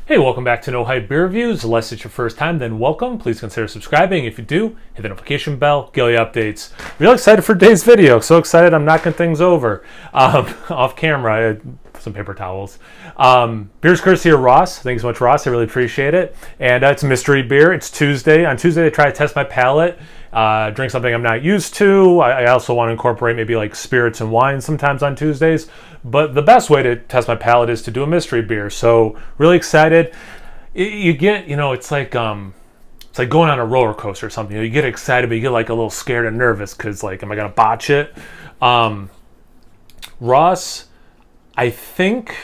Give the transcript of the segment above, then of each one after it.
Hey, welcome back to No Hype Beer Reviews. Unless it's your first time, then welcome. Please consider subscribing. If you do, hit the notification bell, get all your updates. Real excited for today's video. So excited I'm knocking things over off camera. Some paper towels. Beer's courtesy of Ross. Thanks so much, Ross. I really appreciate it. And it's a mystery beer. It's Tuesday. On Tuesday, I try to test my palate. Drink something I'm not used to. I also want to incorporate maybe like spirits and wine sometimes on Tuesdays. But the best way to test my palate is to do a mystery beer. So really excited. You get, it's like going on a roller coaster or something. You get excited, but you get like a little scared and nervous because like, am I gonna botch it? Ross, I think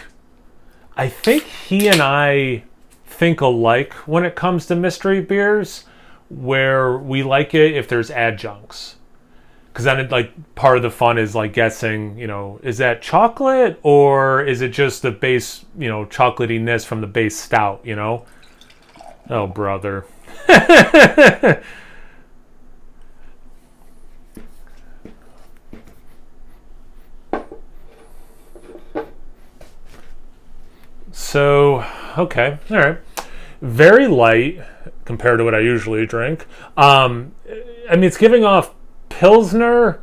he and I think alike when it comes to mystery beers, where we like it if there's adjuncts. Because then part of the fun is like guessing, is that chocolate or is it just the base, chocolatiness from the base stout, Oh, brother. So, okay, all right. Very light compared to what I usually drink. It's giving off Pilsner.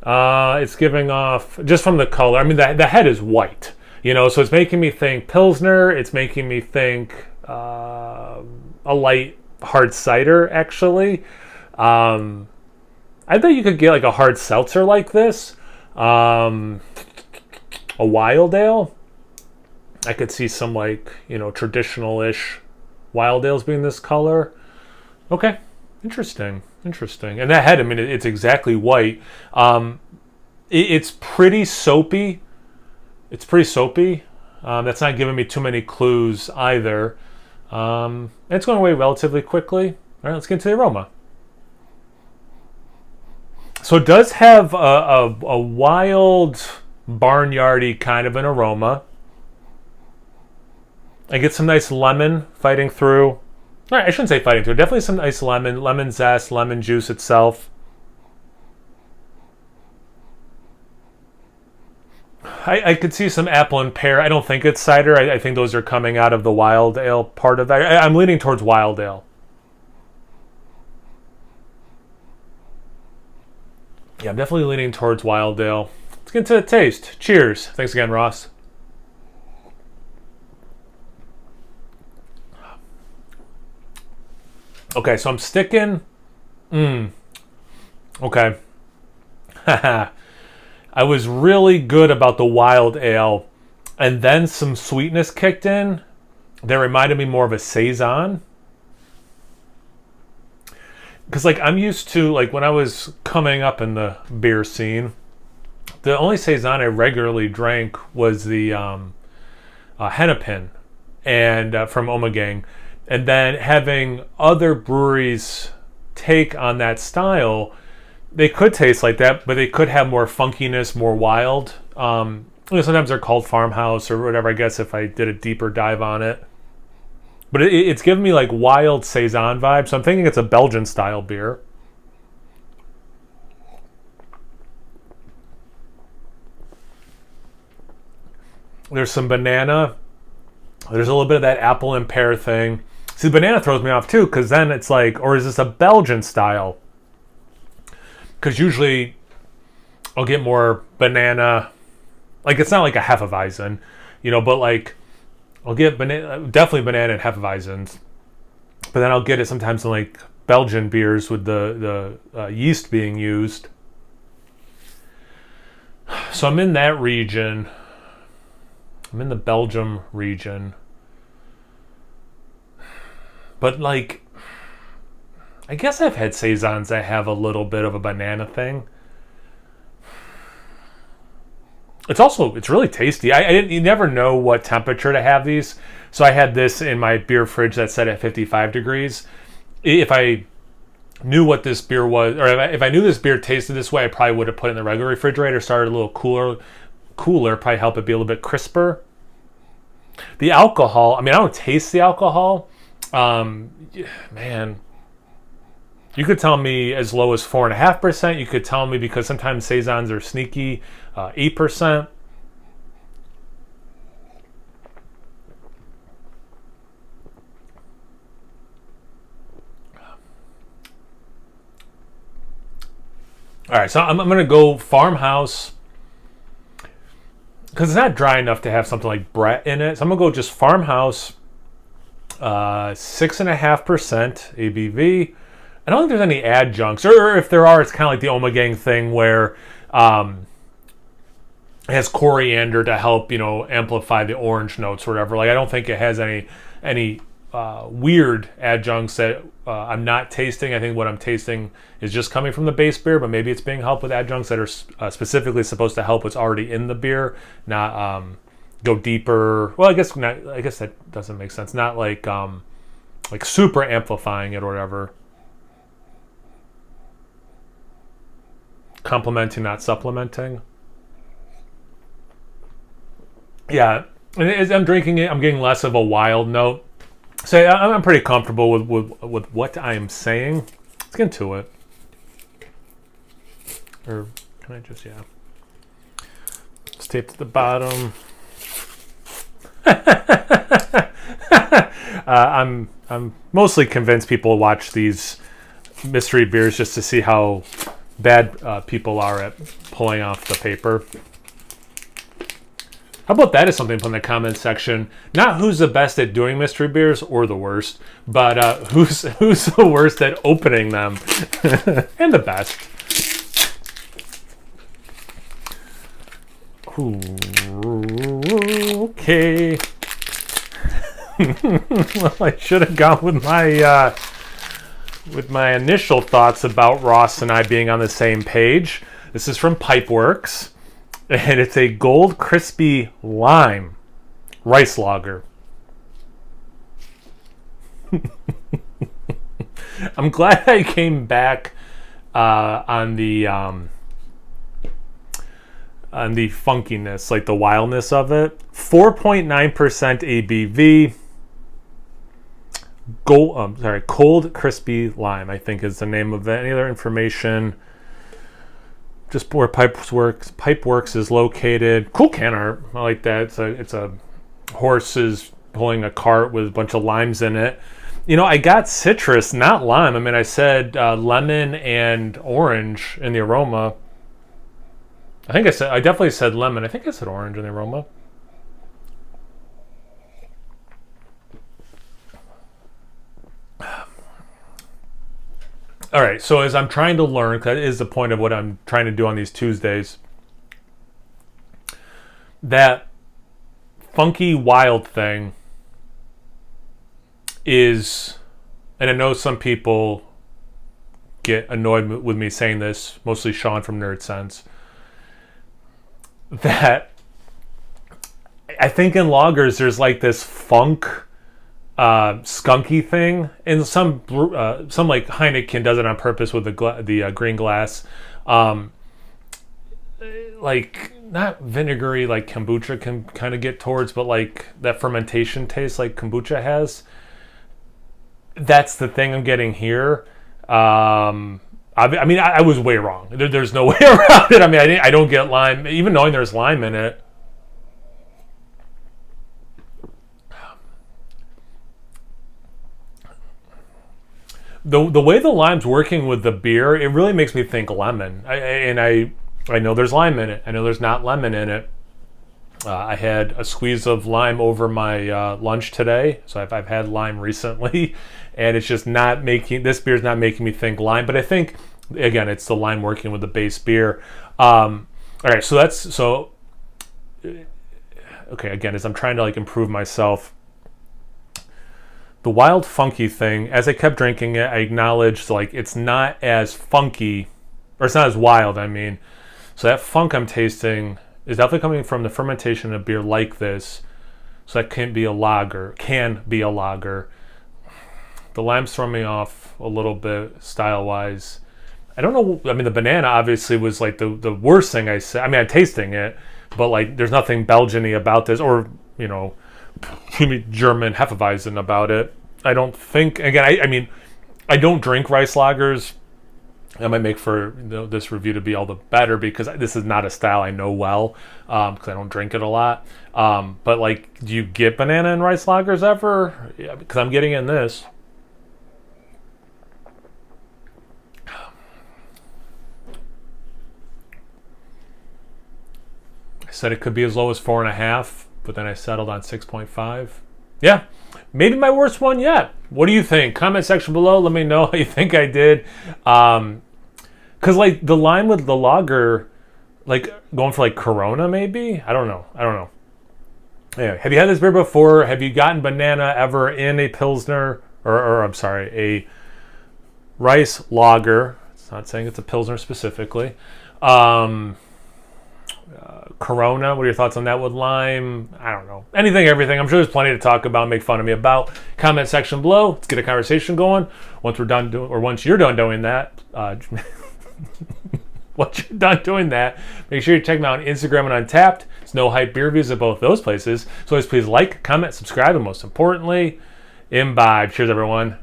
It's giving off, just from the color, the head is white, so it's making me think Pilsner. It's making me think a light hard cider, actually. I bet you could get like a hard seltzer like this. A wild ale. I could see some traditional-ish wild ales being this color. Okay, interesting. And that head, it's exactly white. It's pretty soapy. That's not giving me too many clues either. It's going away relatively quickly. All right, let's get into the aroma. So it does have a wild, barnyardy kind of an aroma. I get some nice lemon fighting through. All right, I shouldn't say fighting through. Definitely some nice lemon zest, lemon juice itself. I could see some apple and pear. I don't think it's cider. I think those are coming out of the wild ale part of that. I'm leaning towards wild ale. Yeah, I'm definitely leaning towards wild ale. Let's get into the taste. Cheers. Thanks again, Ross. Okay, so I'm sticking. Okay. I was really good about the wild ale, and then some sweetness kicked in that reminded me more of a Saison. Because I'm used to, when I was coming up in the beer scene, the only Saison I regularly drank was the Hennepin and from Ommegang. And then having other breweries take on that style, they could taste like that, but they could have more funkiness, more wild. Sometimes they're called farmhouse or whatever, I guess, if I did a deeper dive on it. But it's giving me wild Saison vibes, so I'm thinking it's a Belgian style beer. There's some banana. There's a little bit of that apple and pear thing. See, the banana throws me off too, because then it's or is this a Belgian style? Because usually I'll get more banana. It's not like a Hefeweizen, but I'll get definitely banana and Hefeweizens. But then I'll get it sometimes in Belgian beers with the yeast being used. So I'm in that region. I'm in the Belgium region. But I guess I've had Saisons that have a little bit of a banana thing. It's really tasty. You never know what temperature to have these. So I had this in my beer fridge that's set at 55 degrees. If I knew what this beer was, or if I knew this beer tasted this way, I probably would have put it in the regular refrigerator, started a little cooler, probably help it be a little bit crisper. The alcohol, I don't taste the alcohol. Man, you could tell me as low as 4.5%. You could tell me, because sometimes Saisons are sneaky, 8%. All right, so I'm going to go Farmhouse because it's not dry enough to have something like Brett in it. So I'm going to go just Farmhouse, 6.5% ABV. I don't think there's any adjuncts, or if there are, it's kind of like the Ommegang thing where it has coriander to help, amplify the orange notes or whatever. Like I don't think it has any weird adjuncts that I'm not tasting. I think what I'm tasting is just coming from the base beer, but maybe it's being helped with adjuncts that are specifically supposed to help what's already in the beer, not go deeper. Well, I guess not. I guess that doesn't make sense. Not like super amplifying it or whatever. Complementing, not supplementing. Yeah, and as I'm drinking it, I'm getting less of a wild note. So I'm pretty comfortable with what I am saying. Let's get into it. Or can I just, let's tape to the bottom. I'm mostly convinced people watch these mystery beers just to see how bad people are at pulling off the paper. How about that as something to put in the comments section? Not who's the best at doing mystery beers or the worst, but who's the worst at opening them and the best. Ooh, okay. Well, I should have gone with my initial thoughts about Ross and I being on the same page. This is from Pipeworks, and it's a Gold Crispy Lime rice lager. I'm glad I came back on the funkiness, like the wildness of it. 4.9% ABV. Cold Crispy Lime, I think is the name of it. Any other information? Just where Pipeworks is located. Cool can art. I like that. It's a horses pulling a cart with a bunch of limes in it. I got citrus, not lime. I mean, I said lemon and orange in the aroma. I definitely said lemon. I think I said orange in the aroma. All right, so as I'm trying to learn, because that is the point of what I'm trying to do on these Tuesdays, that funky wild thing is, and I know some people get annoyed with me saying this, mostly Sean from Nerd Sense, that I think in lagers there's like this funk skunky thing, and some like Heineken does it on purpose with the green glass, like not vinegary like kombucha can kind of get towards, but like that fermentation taste like kombucha has. That's the thing I'm getting here. I was way wrong. There's no way around it. I mean, I don't get lime, even knowing there's lime in it. The way the lime's working with the beer, it really makes me think lemon. I know there's lime in it. I know there's not lemon in it. I had a squeeze of lime over my lunch today, so I've had lime recently, and it's just not making, this beer's not making me think lime, but I think, again, it's the lime working with the base beer. All right, okay, again, as I'm trying to like improve myself, the wild funky thing, as I kept drinking it, I acknowledged like it's not as funky, or it's not as wild, I mean. So that funk I'm tasting is definitely coming from the fermentation of beer like this. So that can be a lager. The lime's throwing me off a little bit style-wise. I don't know, I mean, the banana obviously was like the worst thing I said. I mean, I'm tasting it, but like there's nothing Belgian-y about this, or, German Hefeweizen about it. I don't think, again, I mean, I don't drink rice lagers. I might make for this review to be all the better because this is not a style I know well, because I don't drink it a lot. But like, do you get banana and rice lagers ever? Yeah, because I'm getting in this. said it could be as low as 4.5, but then I settled on 6.5. Yeah, maybe my worst one yet. What do you think? Comment section below. Let me know how you think I did. Because like the line with the lager, like going for like Corona maybe? I don't know. Anyway, have you had this beer before? Have you gotten banana ever in a Pilsner? Or I'm sorry, a rice lager. It's not saying it's a Pilsner specifically. Corona, what are your thoughts on that with lime? I don't know. Anything, everything. I'm sure there's plenty to talk about, make fun of me about. Comment section below. Let's get a conversation going. Once you're done doing that, make sure you check me out on Instagram and Untappd. It's No Hype Beer Reviews at both those places. So always please like, comment, subscribe, and most importantly, imbibe. Cheers, everyone.